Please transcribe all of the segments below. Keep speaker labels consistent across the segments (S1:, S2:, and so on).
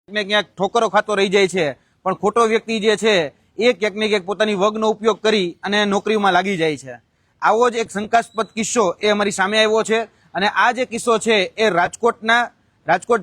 S1: ને ક્યાંક ઠોકરો ખાતો રહી જાય છે, પણ ખોટો વ્યક્તિ જે છે એ ક્યાંક ને ક્યાંક પોતાની વગનો ઉપયોગ કરી અને નોકરીમાં લાગી જાય છે। આવો જ એક શંકાસ્પદ કિસ્સો એ અમારી સામે આવ્યો છે અને આ જે કિસ્સો છે એ રાજકોટ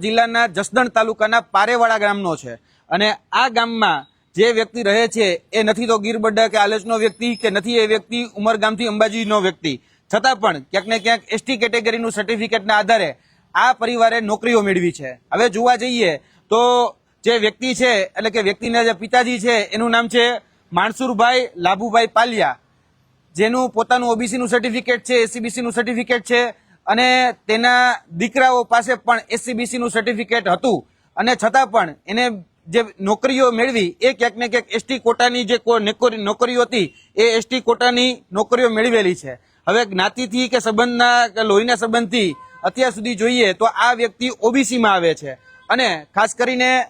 S1: જિલ્લાના જસદણ તાલુકાના પારેવાડા ગામનો છે અને આ ગામમાં જે વ્યક્તિ રહે છે એ નથી તો ગીરબડા કે આલેચનો વ્યક્તિ કે નથી એ વ્યક્તિ ઉમરગામથી અંબાજીનો વ્યક્તિ, છતાં પણ ક્યાંક ને ક્યાંક એસટી કેટેગરીનું સર્ટિફિકેટના આધારે આ પરિવારે નોકરીઓ મેળવી છે। હવે જોવા જઈએ તો જે વ્યક્તિ છે એટલે કે વ્યક્તિના જે પિતાજી છે એનું નામ છે માણસુરભાઈ લાભુભાઈ પાલિયા, જેનું પોતાનું ઓબીસી નું સર્ટિફિકેટ છે, એસસીબીસી નું સર્ટિફિકેટ છે અને તેના દીકરાઓ પાસે પણ એસસીબીસી નું સર્ટિફિકેટ હતું અને છતાં પણ એને જે નોકરીઓ મેળવી એ ક્યાંક ને ક્યાંક એસટી કોટાની જે નોકરીઓ હતી એ એસટી કોટાની નોકરીઓ મેળવેલી છે। હવે જ્ઞાતિથી કે સંબંધના કે લોહીના સંબંધથી અત્યાર સુધી જોઈએ તો આ વ્યક્તિ ઓબીસીમાં આવે છે અને ખાસ કરીને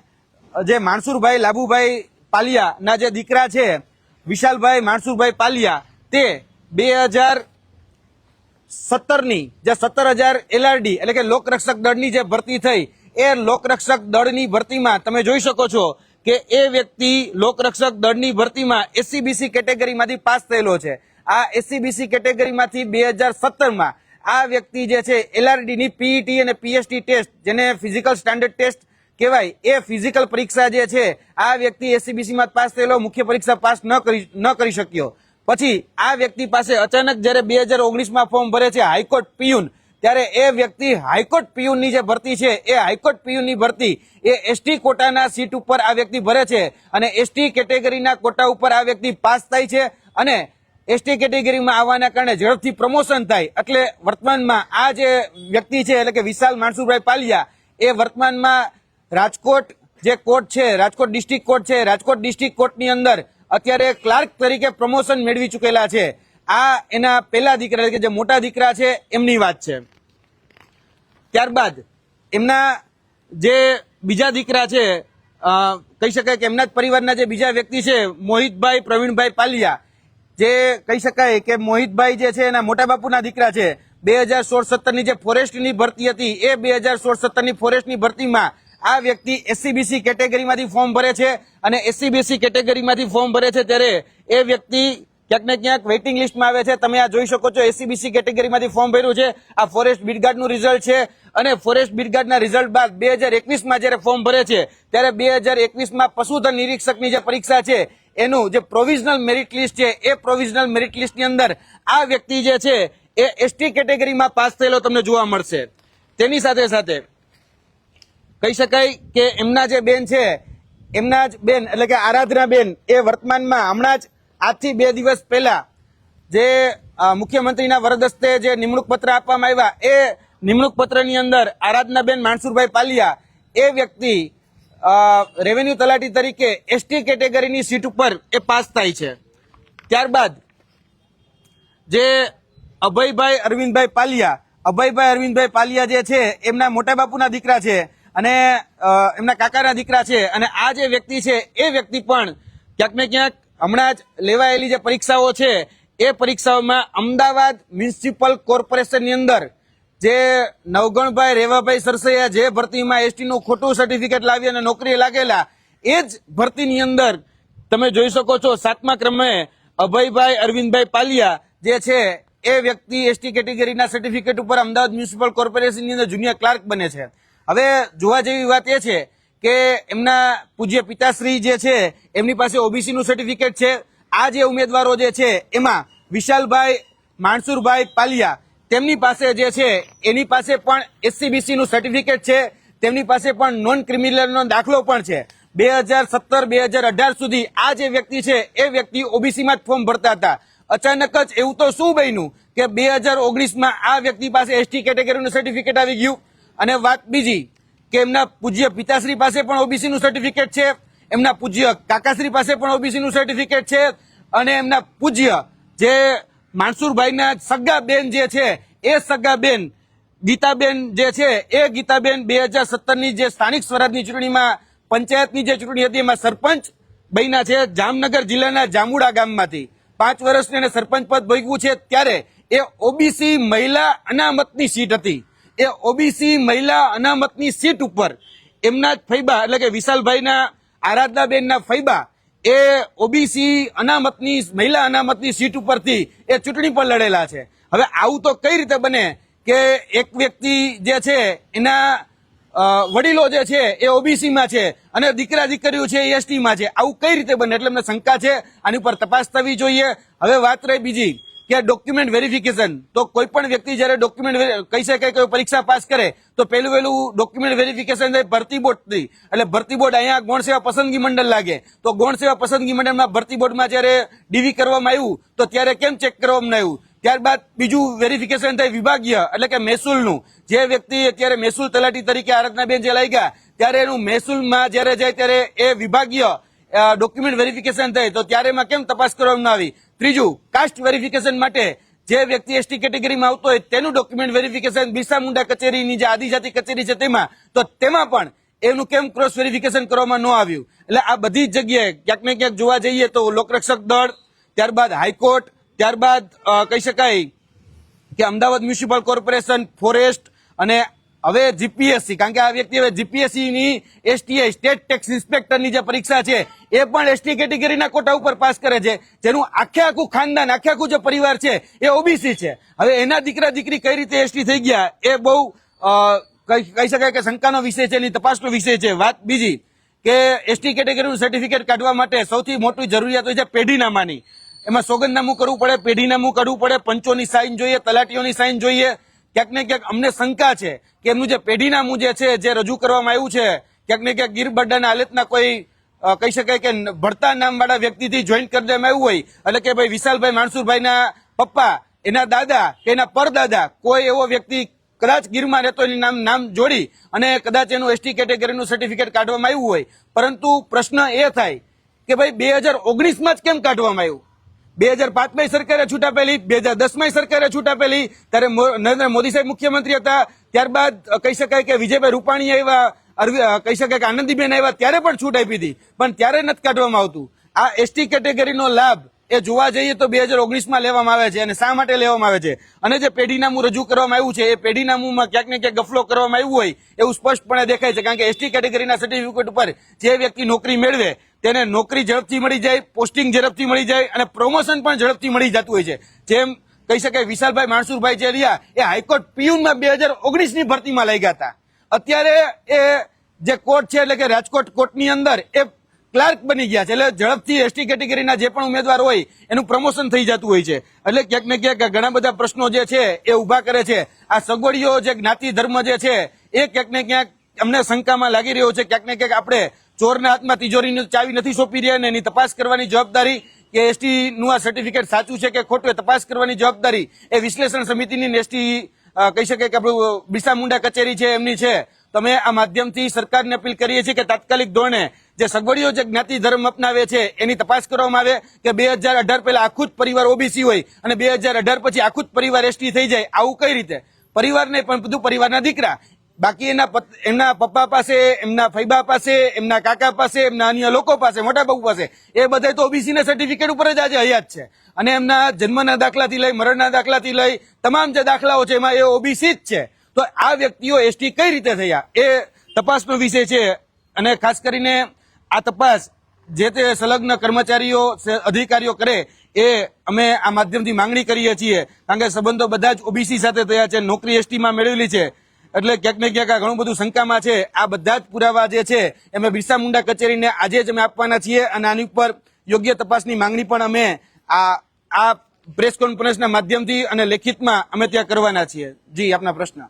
S1: જે માણસુરભાઈ લાભુભાઈ પાલિયા ના જે દીકરા છે વિશાલભાઈ માણસુરભાઈ પાલિયા તે 2017ની જે 17,000 એલઆરડી એટલે કે લોકરક્ષક દળની જે ભરતી થઈ એ લોકરક્ષક દળની ભરતીમાં તમે જોઈ શકો છો કે એ વ્યક્તિ લોકરક્ષક દળની ભરતીમાં એસસીબીસી કેટેગરીમાંથી પાસ થયેલો છે। આ એસસીબીસી કેટેગરીમાંથી 2017માં આ વ્યક્તિ જે છે એલઆરડી ની પીઈટી અને પીએસટી ટેસ્ટ જેને ફિઝિકલ સ્ટાન્ડર્ડ ટેસ્ટ કહેવાય એ ફિઝિકલ પરીક્ષા જે છે આ વ્યક્તિ એસસીબીસી માં પાસ થયેલો, મુખ્ય પરીક્ષા પાસ ન કરી શક્યો। પછી આ વ્યક્તિ પાસે અચાનક જયારે 2019માં ફોર્મ ભરે છે હાઈકોર્ટ પિયુન, ત્યારે એ વ્યક્તિ હાઈકોર્ટ પિયુનની જે ભરતી છે એ હાઈકોર્ટ પિયુનની ભરતી એ એસટી કોટાના સીટ ઉપર આ વ્યક્તિ ભરે છે અને એસટી કેટેગરીના કોટા ઉપર આ વ્યક્તિ પાસ થાય છે અને એસટી કેટેગરીમાં આવવાના કારણે ઝડપથી પ્રમોશન થાય। એટલે વર્તમાનમાં આ જે વ્યક્તિ છે એટલે કે વિશાલ માણસુરભાઈ પાલિયા એ વર્તમાનમાં રાજકોટ જે કોર્ટ છે, રાજકોટ ડિસ્ટ્રિક્ટ કોર્ટ છે, રાજકોટ ડિસ્ટ્રિક્ટ કોર્ટની અંદર અત્યારે ક્લાર્ક તરીકે પ્રમોશન મેળવી ચૂકેલા છે। આ એના પહેલા દીકરા કે જે મોટા દીકરા છે એમની વાત છે। ત્યારબાદ એમના જે બીજા દીકરા છે કહી શકાય કે એમના જ પરિવારના જે બીજા વ્યક્તિ છે મોહિતભાઈ પ્રવીણભાઈ પાલિયા, જે કહી શકાય કે મોહિતભાઈ જે છે એના મોટા બાપુના દીકરા છે। 2016-17ની જે ફોરેસ્ટની ભરતી હતી એ 2016-17ની ફોરેસ્ટની ભરતીમાં આ વ્યક્તિ એસસીબીસી કેટેગરીમાંથી ફોર્મ ભરે છે અને એસસીબીસી કેટેગરીમાંથી ફોર્મ ભરે છે ત્યારે એ વ્યક્તિ ક્યાંક ને ક્યાંક વેઇટિંગ લિસ્ટમાં આવે છે। તમે આ જોઈ શકો છો એસસીબીસી કેટેગરીમાંથી ફોર્મ ભર્યું છે, આ ફોરેસ્ટ બ્રિગેડનું રિઝલ્ટ છે અને ફોરેસ્ટ બ્રિગેડના રિઝલ્ટ બાદ 2021માં જ્યારે ફોર્મ ભરે છે ત્યારે 2021માં પશુધન નિરીક્ષકની જે પરીક્ષા છે એનું જે પ્રોવિઝનલ મેરિટ લિસ્ટ છે એ પ્રોવિઝનલ મેરિટ લિસ્ટની અંદર આ વ્યક્તિ જે છે એ એસટી કેટેગરીમાં પાસ થયેલો તમને જોવા મળશે। તેની સાથે સાથે કહી શકાય કે એમના જે બેન છે એમના જ બેન એટલે કે આરાધના બેન એ વર્તમાનમાં હમણાં જ આજથી 2 દિવસ પહેલા જે મુખ્યમંત્રીના વરદ હસ્તે જે નિમણૂક પત્ર આપવામાં આવ્યા એ નિમણૂક પત્રની અંદર આરાધનાબેન માણસુરભાઈ પાલિયા એ વ્યક્તિ રેવન્યુ તલાટી તરીકે એસટી કેટેગરીની સીટ ઉપર એ પાસ થાય છે। ત્યારબાદ જે અભયભાઈ અરવિંદભાઈ પાલિયા જે છે એમના મોટા બાપુના દીકરા છે અને એમના કાકાના દીકરા છે અને આ જે વ્યક્તિ છે એ વ્યક્તિ પણ ક્યાંક ને ક્યાંક હમણાં જ લેવાયેલી જે પરીક્ષાઓ છે એ પરીક્ષાઓમાં અમદાવાદ મ્યુનિસિપલ કોર્પોરેશનની અંદર જે નવગણભાઈ રેવાભાઈ સરસૈયા જે ભરતીમાં એસટી નું ખોટું સર્ટિફિકેટ લાવી અને નોકરી લાગેલા એ જ ભરતીની અંદર તમે જોઈ શકો છો 7મા ક્રમે અભયભાઈ અરવિંદભાઈ પાલિયા જે છે એ વ્યક્તિ એસટી કેટેગરીના સર્ટિફિકેટ ઉપર અમદાવાદ મ્યુનિસિપલ કોર્પોરેશનની અંદર જુનિયર ક્લાર્ક બને છે। હવે જોવા જેવી વાત એ છે કે એમના પૂજ્ય પિતાશ્રી જે છે એમની પાસે ઓબીસી નું સર્ટિફિકેટ છે। આ જે ઉમેદવારો જે છે એમાં વિશાલભાઈ માણસુરભાઈ પાલિયા તેમની પાસે જે છે એની પાસે પણ એસસીબીસી નું સર્ટિફિકેટ છે, તેમની પાસે પણ નોન ક્રિમિનલનો દાખલો પણ છે। 2017-2018 સુધી આ જે વ્યક્તિ છે એ વ્યક્તિ ઓબીસીમાં જ ફોર્મ ભરતા હતા। અચાનક જ એવું તો શું બન્યું કે 2019માં આ વ્યક્તિ પાસે એસટી કેટેગરીનું સર્ટિફિકેટ આવી ગયું અને વાત બીજી કે એમના પૂજ્ય પિતાશ્રી પાસે પણ ઓબીસી નું સર્ટિફિકેટ છે, એમના પૂજ્ય કાકાશ્રી પાસે પણ ઓબીસી નું સર્ટિફિકેટ છે અને એમના પૂજ્ય જે માણસુરભાઈના સગા બેન જે છે એ સગા બેન ગીતાબેન જે છે એ ગીતાબેન 2017ની જે સ્થાનિક સ્વરાજની ચૂંટણીમાં પંચાયતની જે ચૂંટણી હતી એમાં સરપંચ બન્યા છે જામનગર જિલ્લાના જામુડા ગામમાંથી। 5 વર્ષની એને સરપંચ પદ ભોગવ્યું છે ત્યારે એ ઓબીસી મહિલા અનામતની સીટ હતી। એ ઓબીસી મહિલા અનામતની સીટ ઉપર એમના જ ફૈબા એટલે કે વિશાલભાઈના આરાધનાબેનના ફૈબા એ ઓબીસી અનામતની મહિલા અનામતની સીટ ઉપરથી એ ચૂંટણી પણ લડેલા છે. હવે આવું તો કઈ રીતે બને કે એક વ્યક્તિ જે છે એના વડીલો જે છે એ ઓબીસીમાં છે અને દીકરા દીકરીઓ છે એ એસટીમાં છે? આવું કઈ રીતે બને? એટલે અમને શંકા છે, આની પર તપાસ થવી જોઈએ. હવે વાત રહી બીજી કે ડોક્યુમેન્ટ વેરિફિકેશન. તો કોઈ પણ વ્યક્તિ જયારે ડોક્યુમેન્ટ કહી શકે કે પરીક્ષા પાસ કરે તો પહેલું ડોક્યુમેન્ટ વેરિફિકેશન થાય ભરતી બોર્ડથી. એટલે ભરતી બોર્ડ અહીંયા ગૌણ સેવા પસંદગી મંડળ લાગે, તો ગૌણ સેવા પસંદગી મંડળમાં ભરતી બોર્ડમાં જયારે ડીવી કરવામાં આવ્યું તો ત્યારે કેમ ચેક કરવામાં આવ્યું? ત્યારબાદ બીજું વેરિફિકેશન થાય વિભાગીય એટલે કે મહેસૂલનું. જે વ્યક્તિ અત્યારે મહેસૂલ તલાટી તરીકે આરાધનાબેન જે લાગ્યા ત્યારે એનું મહેસૂલમાં જયારે જાય ત્યારે એ વિભાગીય ડોક્યુમેન્ટ વેરિફિકેશન થાય તો ત્યારે એમાં કેમ તપાસ કરવામાં આવી? ત્રીજું, કાસ્ટ વેરિફિકેશન માટે જે વ્યક્તિ એસટી કેટેગરીમાં આવતો હોય તેનું ડોક્યુમેન્ટ વેરિફિકેશન બિરસા મુંડા કચેરીની જે આદિજાતિ કચેરી છે તેમાં, તો તેમાં પણ એનું કેમ ક્રોસ વેરિફિકેશન કરવામાં ન આવ્યું? એટલે આ બધી જ જગ્યાએ ક્યાંક ને ક્યાંક જોવા જઈએ તો લોકરક્ષક દળ, ત્યારબાદ હાઈકોર્ટ, ત્યારબાદ કહી શકાય કે અમદાવાદ મ્યુનિસિપલ કોર્પોરેશન, ફોરેસ્ટ અને હવે જીપીએસસી, કારણ કે આ વ્યક્તિ હવે જીપીએસસી ની એસટીઆઈ સ્ટેટ ટેક્સ ઇન્સ્પેક્ટરની જે પરીક્ષા છે એ પણ એસટી કેટેગરીના કોટા ઉપર પાસ કરે છે, જેનું આખે આખું ખાનદાન આખે આખું જે પરિવાર છે એ ઓબીસી છે. હવે એના દીકરા દીકરી કઈ રીતે એસટી થઈ ગયા એ બહુ કહી શકાય કે શંકાનો વિષય છે, એની તપાસનો વિષય છે. વાત બીજી કે એસટી કેટેગરીનું સર્ટિફિકેટ કાઢવા માટે સૌથી મોટી જરૂરિયાત હોય છે પેઢીનામાની. એમાં સોગંદનામું કરવું પડે, પેઢીનામું કરવું પડે, પંચોની સાઇન જોઈએ, તલાટીઓની સાઇન જોઈએ. ક્યાંક ને ક્યાંક અમને શંકા છે કે એમનું જે પેઢીનામું જે છે જે રજૂ કરવામાં આવ્યું છે ક્યાંક ને ક્યાંક ગીરબરડાના હાલતના કોઈ કહી શકાય કે ભરતા નામવાળા વ્યક્તિથી જોઈન્ટ કરી દેવામાં આવ્યું હોય. એટલે કે ભાઈ વિશાલભાઈ માણસુરભાઈના પપ્પા, એના દાદા કે એના પરદાદા કોઈ એવો વ્યક્તિ કદાચ ગીરમાં રહેતો એની નામ જોડી અને કદાચ એનું એસટી કેટેગરીનું સર્ટિફિકેટ કાઢવામાં આવ્યું હોય. પરંતુ પ્રશ્ન એ થાય કે ભાઈ 2019માં જ કેમ કાઢવામાં આવ્યું? 2005માં સરકારે છૂટ આપેલી, 2010માં સરકારે છૂટ આપેલી, ત્યારે નરેન્દ્ર મોદી સાહેબ મુખ્યમંત્રી હતા. ત્યારબાદ કહી શકાય કે વિજયભાઈ રૂપાણી આવ્યા, કહી શકાય કે આનંદીબેન આવ્યા ત્યારે પણ છૂટ આપી હતી, પણ ત્યારે નથી કાઢવામાં આવતું. આ એસટી કેટેગરીનો લાભ એ જોવા જઈએ તો 2019માં લેવામાં આવે છે. અને શા માટે લેવામાં આવે છે? અને જે પેઢીનામું રજૂ કરવામાં આવ્યું છે એ પેઢીનામુંમાં ક્યાંક ને ક્યાંક ગફલો કરવામાં આવ્યું હોય એવું સ્પષ્ટપણે દેખાય છે. કારણ કે એસટી કેટેગરીના સર્ટિફિકેટ ઉપર જે વ્યક્તિ નોકરી મેળવે તેને નોકરી ઝડપથી મળી જાય, પોસ્ટિંગ ઝડપથી મળી જાય અને પ્રમોશન પણ ઝડપથી મળી જતું હોય છે. જેમ કહી શકાય વિશાલભાઈ માણસુરભાઈ જે રહ્યા એ હાઈકોર્ટ પીયુનમાં 2019ની ભરતીમાં લઈ ગયા હતા. અત્યારે એ જે કોર્ટ છે એટલે કે રાજકોટ કોર્ટની અંદર એ ક્લાર્ક બની ગયા છે. એટલે ઝડપથી એસટી કેટેગરીના જે પણ ઉમેદવાર હોય એનું પ્રમોશન થઈ જતું હોય છે. એટલે ક્યાંક ને ક્યાંક ઘણા બધા પ્રશ્નો જે છે એ ઉભા કરે છે. આ સગવડીઓ જે જ્ઞાતિ ધર્મ જે છે એ ક્યાંક ને ક્યાંક અમને શંકામાં લાગી રહ્યો છે. ક્યાંક ને ક્યાંક આપણે ચોરના હાથમાં તિજોરીની ચાવી નથી સોંપી રહ્યા અને એની તપાસ કરવાની જવાબદારી કે એસટી નું આ સર્ટિફિકેટ સાચું છે કે ખોટું એ તપાસ કરવાની જવાબદારી એ વિશ્લેષણ સમિતિની એસટી કહી શકાય કે આપણું બિરસા મુંડા કચેરી છે એમની છે. તમે આ માધ્યમથી સરકારને અપીલ કરીએ છીએ કે તાત્કાલિક ધોરણે જે સગવડીઓ જે જ્ઞાતિ ધર્મ અપનાવે છે એની તપાસ કરવામાં આવે કે 2018 પહેલા આખું જ પરિવાર ઓબીસી હોય અને 2018 પછી આખું જ પરિવાર એસટી થઈ જાય. આવું કઈ રીતે? પરિવાર નહીં પણ બધું પરિવારના દીકરા, બાકી એમના પપ્પા પાસે, એમના ફૈબા પાસે, એમના કાકા પાસે, એમના અન્ય લોકો પાસે, મોટા બાપુ પાસે, એ બધા તો ઓબીસી ના સર્ટિફિકેટ ઉપર જ આજે હયાત છે. અને એમના જન્મના દાખલાથી લઈ મરણના દાખલાથી લઈ તમામ જે દાખલાઓ છે એમાં એ ઓબીસી જ છે. તો આ વ્યક્તિઓ એસટી કઈ રીતે થયા એ તપાસનો વિષય છે. અને ખાસ કરીને આ તપાસ જે તે સંલગ્ન કર્મચારીઓ અધિકારીઓ કરે એ અમે આ માધ્યમથી માંગણી કરીએ છીએ. કારણ કે સંબંધો બધા જ ઓબીસી સાથે થયા છે, નોકરી એસટીમાં મેળવેલી છે. એટલે ક્યાંક ને ક્યાંક આ ઘણું બધું શંકામાં છે. આ બધા જ પુરાવા જે છે અમે બિરસા મુંડા કચેરીને આજે જ અમે આપવાના છીએ અને આની ઉપર યોગ્ય તપાસની માંગણી પણ અમે આ પ્રેસ કોન્ફરન્સના માધ્યમથી અને લેખિતમાં અમે ત્યાં કરવાના છીએ. જી, આપના પ્રશ્ન.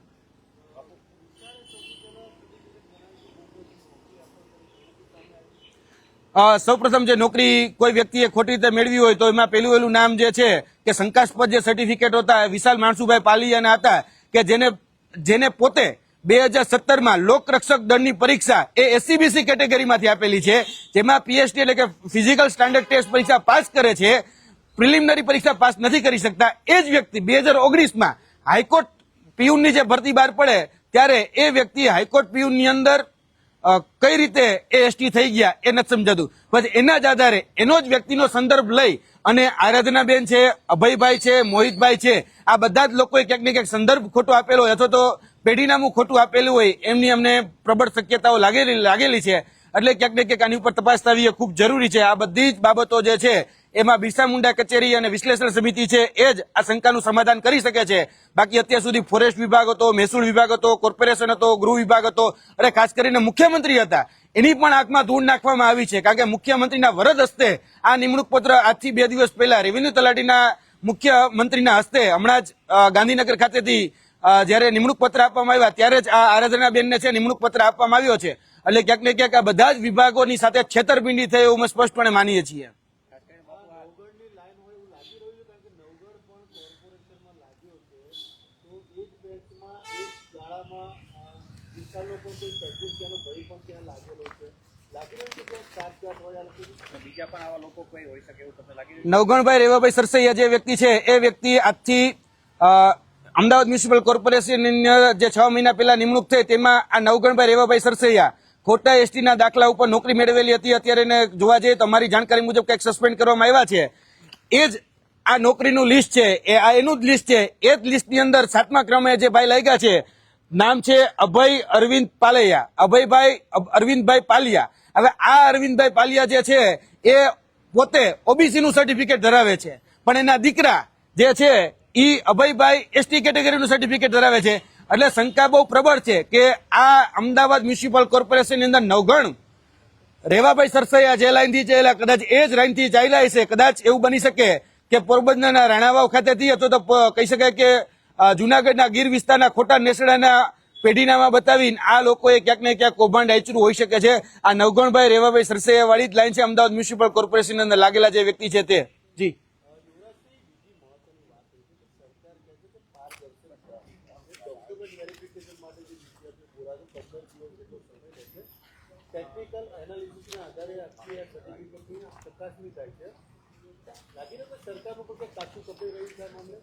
S1: સૌપ્રથમ જે નોકરી કોઈ વ્યક્તિએ ખોટી રીતે મેળવી હોય તો એમાં પહેલું નામ જે છે કે શંકાસ્પદ જે સર્ટિફિકેટ હતા વિશાલ માણસુભાઈ પાલિયાના હતા કે જેને પોતે 2017માં લોકરક્ષક દળની પરીક્ષા એ એસસીબીસી કેટેગરીમાંથી આપેલી છે, જેમાં પીએસટી એટલે કે ફિઝિકલ સ્ટાન્ડર્ડ ટેસ્ટ પરીક્ષા પાસ કરે છે, પ્રિલિમિનરી પરીક્ષા પાસ નથી કરી શકતા. એ જ વ્યક્તિ 2019માં હાઈકોર્ટ પીયુનની જે ભરતી બહાર પડે ત્યારે એ વ્યક્તિ હાઈકોર્ટ પીયુનની અંદર કઈ રીતે એ એસટી થઈ ગયા એ નથી સમજાતું. પછી એના જ આધારે એનો જ વ્યક્તિનો સંદર્ભ લઈ અને આરાધનાબેન છે, અભયભાઈ છે, મોહિતભાઈ છે, આ બધા જ લોકોએ ક્યાંક ને ક્યાંક સંદર્ભ ખોટો આપેલો હોય અથવા તો પેઢીનામું ખોટું આપેલું હોય એમની અમને પ્રબળ શક્યતાઓ લાગેલી છે. એટલે ક્યાંક ને ક્યાંક આની ઉપર તપાસ થવી એ ખૂબ જરૂરી છે. આ બધી જ બાબતો જે છે એમાં બિરસા મુંડા કચેરી અને વિશ્લેષણ સમિતિ છે એ જ આ શંકાનું સમાધાન કરી શકે છે. બાકી અત્યાર સુધી ફોરેસ્ટ વિભાગ હતો, મહેસૂલ વિભાગ હતો, કોર્પોરેશન હતો, ગૃહ વિભાગ હતો, અને ખાસ કરીને મુખ્યમંત્રી હતા, એની પણ આંખમાં ધૂળ નાખવામાં આવી છે. કારણ કે મુખ્યમંત્રીના વરદ હસ્તે આ નિમણૂક પત્ર આજથી 2 દિવસ પહેલા રેવન્યુ તલાટીના મુખ્યમંત્રીના હસ્તે હમણાં જ ગાંધીનગર ખાતેથી જયારે નિમણૂક પત્ર આપવામાં આવ્યા ત્યારે જ આ આરાધનાબેનને છે નિમણૂક પત્ર આપવામાં આવ્યો છે. એટલે ક્યાંક ને ક્યાંક આ બધા જ વિભાગોની સાથે છેતરપિંડી થઈ એવું અમે સ્પષ્ટપણે માનીએ છીએ. નવગણભાઈ રેવાભાઈ સરસૈયા જે વ્યક્તિ છે એ વ્યક્તિ આજથી અમદાવાદ મ્યુનિસિપલ કોર્પોરેશનની જે 6 મહિના પહેલા નિમણૂક થઈ તેમાં આ નવગણભાઈ રેવાભાઈ સરસૈયા ખોટા એસટીના દાખલા ઉપર નોકરી મેળવેલી હતી. અત્યારે એને જોવા જઈએ તો અમારી જાણકારી મુજબ કંઈક સસ્પેન્ડ કરવામાં આવ્યા છે. એ જ આ નોકરીનું લિસ્ટ છે, એ આ એનું જ લિસ્ટ છે. એ જ લિસ્ટની અંદર 7મા ક્રમે જે ભાઈ લાગ્યા છે, નામ છે અભય અરવિંદ પાલૈયા, અભયભાઈ અરવિંદભાઈ પાલિયા. હવે આ અરવિંદભાઈ પાલિયા જે છે એ પોતે ઓબીસી નું સર્ટિફિકેટ ધરાવે છે, પણ એના દીકરા જે છે એ અભયભાઈ એસટી કેટેગરીનું સર્ટિફિકેટ ધરાવે છે. એટલે શંકા બહુ પ્રબળ છે કે આ અમદાવાદ મ્યુનિસિપલ કોર્પોરેશનની અંદર નવગણ રેવાભાઈ સરસૈયા જે લાઈનથી ચાલ્યા કદાચ એ જ લાઈનથી ચાલ્યા હશે. કદાચ એવું બની શકે કે પોરબંદરના રાણાવાવ ખાતેથી અથવા તો કહી શકાય કે જુનાગઢના ગીર વિસ્તારના ખોટા નેસડાના પેઢીનામાં બતાવીને આ લોકોએ ક્યાંક ને ક્યાંક કૌભાંડ આચર્યું હોઈ શકે છે. આ નવગણભાઈ રેવાભાઈ સરસૈયા વાળી જ લાઈન છે અમદાવાદ મ્યુનિસિપલ કોર્પોરેશન અંદર લાગેલા જે વ્યક્તિ છે તે. જી
S2: ટેકનિકલ એનાલિસિસના આધારે આખી આ સર્ટિફિકેટની ચકાસણી થાય છે. લાગી રહ્યું કે સરકારનું પણ કંઈક કાચું કપાઈ રહ્યું છે આ મામલે?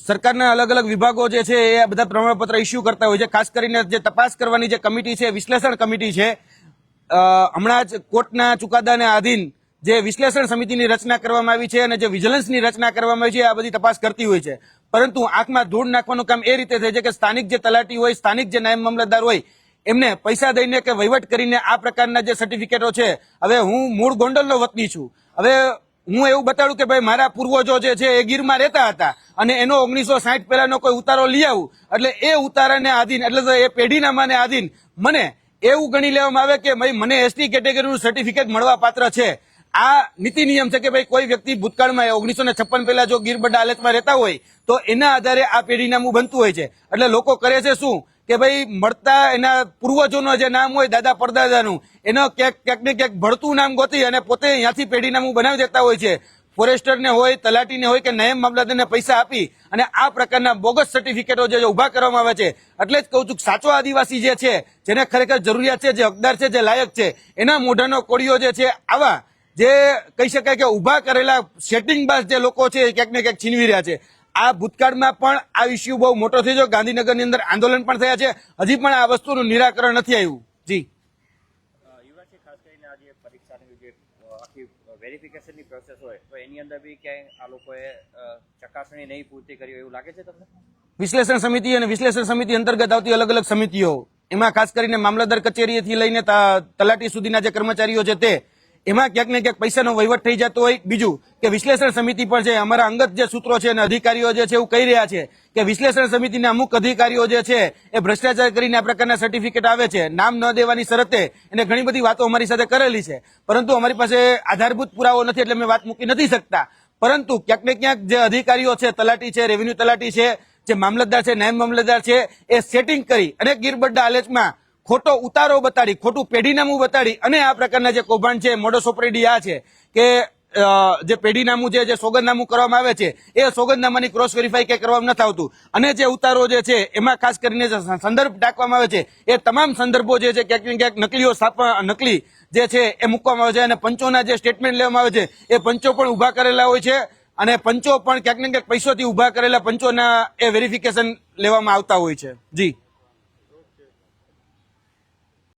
S1: સરકારના અલગ અલગ વિભાગો જે છે એ બધા પ્રમાણપત્ર ઇસ્યુ કરતા હોય છે. ખાસ કરીને જે તપાસ કરવાની જે કમિટી છે, વિશ્લેષણ કમિટી છે, હમણાં જ કોર્ટના ચુકાદાને આધીન જે વિશ્લેષણ સમિતિની રચના કરવામાં આવી છે અને જે વિજિલન્સની રચના કરવામાં આવી છે આ બધી તપાસ કરતી હોય છે. પરંતુ આંખમાં ધૂળ નાખવાનું કામ એ રીતે થાય છે કે સ્થાનિક જે તલાટી હોય, સ્થાનિક જે નાયબ મામલતદાર હોય, એમને પૈસા દઈને કે વહીવટ કરીને આ પ્રકારના જે સર્ટિફિકેટો છે. હવે હું મૂળ ગોંડલનો વતની છું. હવે હું એવું બતાડું કે ભાઈ મારા પૂર્વજો જે છે એ ગીરમાં રહેતા હતા અને એનો 1960 પહેલાનો કોઈ ઉતારો લઈ આવું, એટલે એ ઉતારાને આધીન એટલે તો એ પેઢીનામાને આધીન મને એવું ગણી લેવામાં આવે કે ભાઈ મને એસટી કેટેગરીનું સર્ટિફિકેટ મળવા પાત્ર છે. આ નીતિ નિયમ છે કે ભાઈ કોઈ વ્યક્તિ ભૂતકાળમાં 1956 પહેલા જો ગીરબડા હાલતમાં રહેતા હોય તો એના આધારે આ પેઢીનામું બનતું હોય છે. એટલે લોકો કરે છે શું કે ભાઈ મળતા એના પૂર્વજોનો જે નામ હોય, દાદા પરદાદાનું, એનો ક્યાંક ને ક્યાંક ભળતું નામ ગોતી અને પોતે ત્યાંથી પેઢીનામું બનાવી દેતા હોય છે. ફોરેસ્ટરને હોય, તલાટીને હોય કે નાયબ મામલતદારને પૈસા આપી અને આ પ્રકારના બોગસ સર્ટિફિકેટો જે ઉભા કરવામાં આવે છે. એટલે જ કહું છું સાચો આદિવાસી જે છે, જેને ખરેખર જરૂરિયાત છે, જે હકદાર છે, જે લાયક છે, એના મોઢાનો કોળિયો જે છે આવા જે કહી શકાય કે ઉભા કરેલા સેટિંગબાજ જે લોકો છે ક્યાંક ને ક્યાંક છીનવી રહ્યા છે. આ ભૂતકાળમાં પણ આ ઇસ્યુ બહુ મોટો થઈ ગયો. ગાંધીનગરની અંદર આંદોલન પણ થયા છે. હજી પણ આ વસ્તુનું નિરાકરણ નથી આવ્યું. જી
S3: યુવરાજજી, ખાસ કરીને આ જે પરીક્ષાની જે આખી વેરિફિકેશનની પ્રોસેસ હોય તો એની અંદર બી ક્યાંય આ લોકોએ ચકાસણી નહીં પૂર્તિ કરી એવું લાગે છે તમને?
S1: વિશ્લેષણ સમિતિ અને વિશ્લેષણ સમિતિ અંતર્ગત આવતી અલગ અલગ સમિતિઓ, એમાં ખાસ કરીને મામલતદાર કચેરીથી લઈને તલાટી સુધીના જે કર્મચારીઓ છે તે એમાં ક્યાંક ને ક્યાંક પૈસાનો વહીવટ થઈ જતો હોય. બીજું કે વિશ્લેષણ સમિતિ પણ છે, અમારા અંગત જે સૂત્રો છે અને અધિકારીઓ જે છે એવું કહી રહ્યા છે કે વિશ્લેષણ સમિતિના અમુક અધિકારીઓ જે છે એ ભ્રષ્ટાચાર કરીને આ પ્રકારના સર્ટિફિકેટ આવે છે, નામ ન દેવાની શરતે એને ઘણી બધી વાતો અમારી સાથે કરેલી છે. પરંતુ અમારી પાસે આધારભૂત પુરાવો નથી એટલે અમે વાત મૂકી નથી શકતા. પરંતુ ક્યાંક ને ક્યાંક જે અધિકારીઓ છે, તલાટી છે, રેવન્યુ તલાટી છે, જે મામલતદાર છે, નાયબ મામલતદાર છે, એ સેટિંગ કરી અને ગીરબડ્ડા આલેચમાં ખોટો ઉતારો બતાડી, ખોટું પેઢીનામું બતાડી અને આ પ્રકારના જે કૌભાંડ છે, મોડસ ઓપરેન્ડી આ છે કે જે પેઢીનામું જે સોગંદનામું કરવામાં આવે છે એ સોગંદનામાની ક્રોસ વેરીફાઈ કે કરવામાં નથી આવતું. અને જે ઉતારો જે છે એમાં ખાસ કરીને જે સંદર્ભ ટાંકવામાં આવે છે એ તમામ સંદર્ભો જે છે ક્યાંક ને ક્યાંક નકલી જે છે એ મૂકવામાં આવે છે. અને પંચોના જે સ્ટેટમેન્ટ લેવામાં આવે છે એ પંચો પણ ઉભા કરેલા હોય છે અને પંચો પણ ક્યાંક ને ક્યાંક પૈસોથી ઉભા કરેલા પંચોના એ વેરિફિકેશન લેવામાં આવતા હોય છે. જી